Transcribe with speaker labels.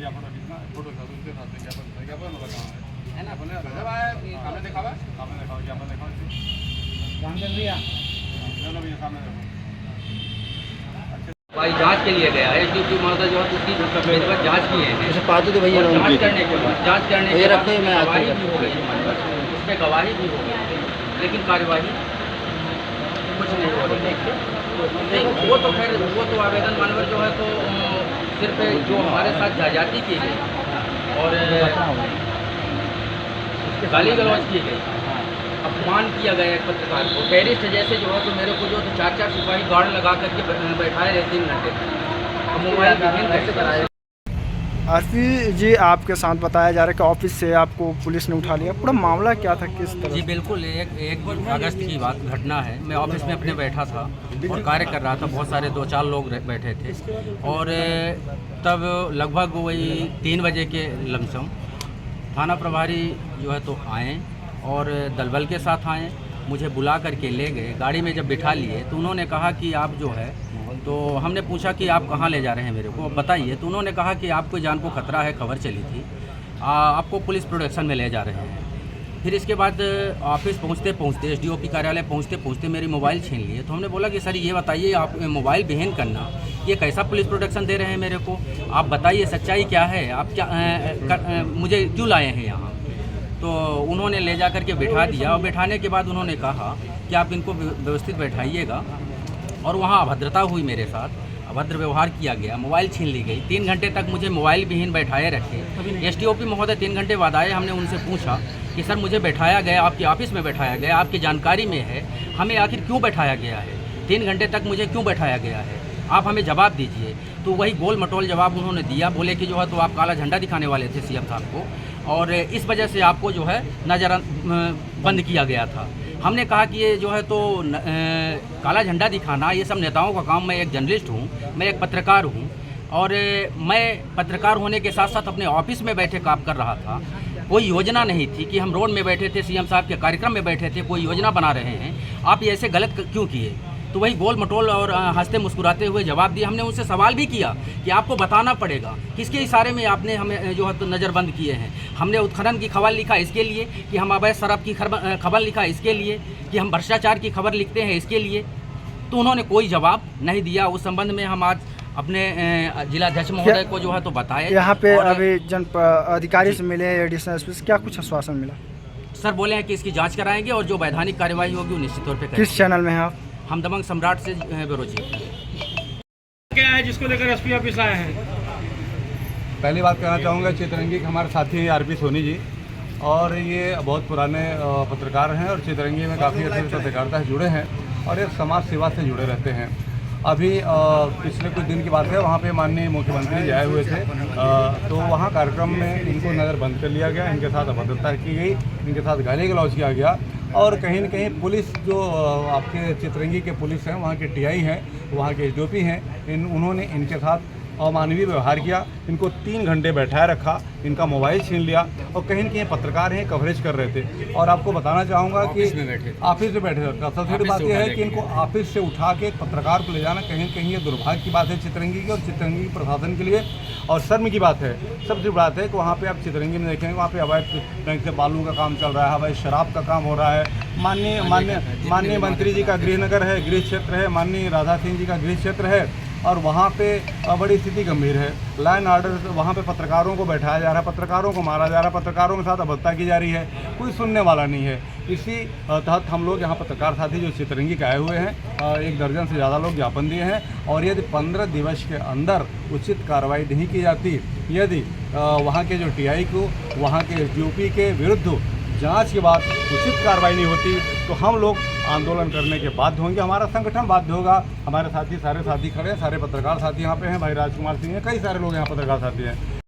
Speaker 1: ज्ञापन कितना फोटो था उसके साथ ज्ञापन ज्ञापन वाला कहाँ
Speaker 2: है ना सामने देखा हुआ
Speaker 1: सामने देखा ज्ञापन देखा
Speaker 2: भैया
Speaker 1: भैया सामने देखो
Speaker 2: भाई जांच के लिए गया है ड्यूटी महोदय जो है उसकी मेरे पास जांच किए हैं
Speaker 3: जैसे पाते तो भैया
Speaker 2: जांच करने के बाद
Speaker 3: ये रखो, मैं आता
Speaker 2: गवाही
Speaker 3: हूँ।
Speaker 2: भी हो गई हमारे पास, उस पर गवाही भी हो गई लेकिन कार्यवाही कुछ नहीं हो रही नहीं। वो तो खैर वो तो आवेदन मानवर जो है तो सिर्फ जो हमारे साथ जाति की गई और गाली गलौज की गई, अपमान किया गया एक पत्रकार को टेररिस्ट जैसे जो है तो मेरे को जो तो 4 सिपाही गार्ड लगा करके बैठाए रहे 3 घंटे तक। मोबाइल कैसे कराए।
Speaker 4: आरपी जी आपके साथ बताया जा रहा है कि ऑफिस से आपको पुलिस ने उठा लिया, पूरा मामला क्या था, किस तरह?
Speaker 2: जी बिल्कुल, एक अगस्त की घटना है। मैं ऑफिस में अपने बैठा था और कार्य कर रहा था, बहुत सारे 2-4 लोग बैठे थे और तब लगभग वही 3 बजे के लमसम थाना प्रभारी जो है तो आए और दलबल के साथ आए, मुझे बुला करके ले गए। गाड़ी में जब बिठा लिए तो उन्होंने कहा कि आप जो है तो हमने पूछा कि आप कहाँ ले जा रहे हैं मेरे को बताइए, तो उन्होंने कहा कि आपको जान को खतरा है, खबर चली थी, आपको पुलिस प्रोटेक्शन में ले जा रहे हैं। फिर इसके बाद ऑफिस पहुँचते पहुँचते एसडीओपी कार्यालय पहुँचते पहुँचते मेरी मोबाइल छीन लिए। तो हमने बोला कि सर ये बताइए, आप मोबाइल विहीन करना ये कैसा पुलिस प्रोटेक्शन दे रहे हैं मेरे को, आप बताइए सच्चाई क्या है, आप क्या मुझे क्यों लाए हैं यहाँ। तो उन्होंने ले जा कर के बिठा दिया और बिठाने के बाद उन्होंने कहा कि आप इनको व्यवस्थित बैठाइएगा और वहाँ अभद्रता हुई, मेरे साथ अभद्र व्यवहार किया गया, मोबाइल छीन ली गई। 3 घंटे तक मुझे मोबाइल विहीन बैठाए रखे। एसडीओपी महोदय 3 घंटे बाद आए, हमने उनसे पूछा कि सर मुझे बैठाया गया, आपके ऑफिस में बैठाया गया, आपकी जानकारी में है, हमें आखिर क्यों बैठाया गया है, 3 घंटे तक मुझे क्यों बैठाया गया है, आप हमें जवाब दीजिए। तो वही गोल मटोल जवाब उन्होंने दिया, बोले कि जो है तो आप काला झंडा दिखाने वाले थे सीएम साहब को और इस वजह से आपको जो है बंद किया गया था। हमने कहा कि ये जो है तो काला झंडा दिखाना ये सब नेताओं का काम, मैं एक जर्नलिस्ट हूँ, मैं एक पत्रकार हूँ और मैं पत्रकार होने के साथ साथ अपने ऑफिस में बैठे काम कर रहा था। कोई योजना नहीं थी कि हम रोड में बैठे थे, सीएम साहब के कार्यक्रम में बैठे थे, कोई योजना बना रहे हैं, आप ये ऐसे गलत क्यों किए। तो वही गोल मटोल और हंसते मुस्कुराते हुए जवाब दिए। हमने उनसे सवाल भी किया कि आपको बताना पड़ेगा किसके इशारे में आपने हमें जो है तो नज़रबंद किए हैं। हमने उत्खनन की खबर लिखा इसके लिए कि हम अवैध शराब की खबर लिखा इसके लिए कि हम भ्रष्टाचार की खबर लिखते हैं इसके लिए। तो उन्होंने कोई जवाब नहीं दिया। उस संबंध में हम आज अपने जिलाध्यक्ष महोदय को जो है तो बताए।
Speaker 4: यहाँ पे अभी अधिकारी से मिले, एडिशनल एसपी से क्या कुछ आश्वासन मिला?
Speaker 2: सर बोले हैं कि इसकी जाँच कराएंगे और जो वैधानिक कार्यवाही होगी वो निश्चित तौर पर करेंगे।
Speaker 4: किस चैनल में है आप?
Speaker 2: हम दबंग सम्राट से ब्यूरो चीफ।
Speaker 5: क्या है जिसको लेकर एसपी ऑफिस आए हैं?
Speaker 1: पहली बात कहना चाहूँगा, चितरंगी के हमारे साथी हैं आरपी सोनी जी और ये बहुत पुराने पत्रकार हैं और चितरंगी में काफ़ी अच्छे से पत्रकारिता से जुड़े हैं और एक समाज सेवा से जुड़े रहते हैं। अभी पिछले कुछ दिन की बात है, वहाँ पे माननीय मुख्यमंत्री जी आए हुए थे, तो वहाँ कार्यक्रम में इनको नज़रबंद कर लिया गया, इनके साथ अभद्रता की गई, इनके साथ गाली गलौज किया गया और कहीं न कहीं पुलिस जो आपके चितरंगी के पुलिस हैं, वहाँ के टीआई हैं, वहाँ के एसडीओपी हैं, उन्होंने इनके साथ अमानवीय व्यवहार किया, इनको 3 घंटे बैठाए रखा, इनका मोबाइल छीन लिया और कहीं न कहीं पत्रकार हैं कवरेज कर रहे थे। और आपको बताना चाहूँगा कि ऑफिस में बैठे थे। सबसे बड़ी बात यह है कि इनको ऑफिस से उठा के पत्रकार को ले जाना कहीं न कहीं ये दुर्भाग्य की बात है चितरंगी की और चितरंगी प्रशासन के लिए और शर्म की बात है। सबसे बड़ी बात है कि वहाँ पर आप चितरंगी में देखेंगे, वहाँ पर अवैध बैंक से बालू का काम चल रहा है, अवैध शराब का काम हो रहा है। माननीय मंत्री जी का गृहनगर है, गृह क्षेत्र है, माननीय राधा सिंह जी का गृह क्षेत्र है और वहाँ पे बड़ी स्थिति गंभीर है। लाइन आर्डर वहाँ पे पत्रकारों को बैठाया जा रहा है, पत्रकारों को मारा जा रहा है, पत्रकारों के साथ अभद्रता की जा रही है, कोई सुनने वाला नहीं है। इसी तहत हम लोग यहाँ पत्रकार साथी जो चितरंगी के आए हुए हैं, 1 दर्जन से ज़्यादा लोग ज्ञापन दिए हैं और यदि 15 दिवस के अंदर उचित कार्रवाई नहीं की जाती, यदि वहाँ के जो टीआई को, वहाँ के एसडीओपी के विरुद्ध जांच के बाद उचित कार्रवाई नहीं होती तो हम लोग आंदोलन करने के बाध्य होंगे, हमारा संगठन बाध्य होगा। हमारे साथी सारे साथी खड़े हैं, सारे पत्रकार साथी यहाँ पे हैं, भाई राजकुमार सिंह हैं, कई सारे लोग यहाँ पत्रकार साथी हैं।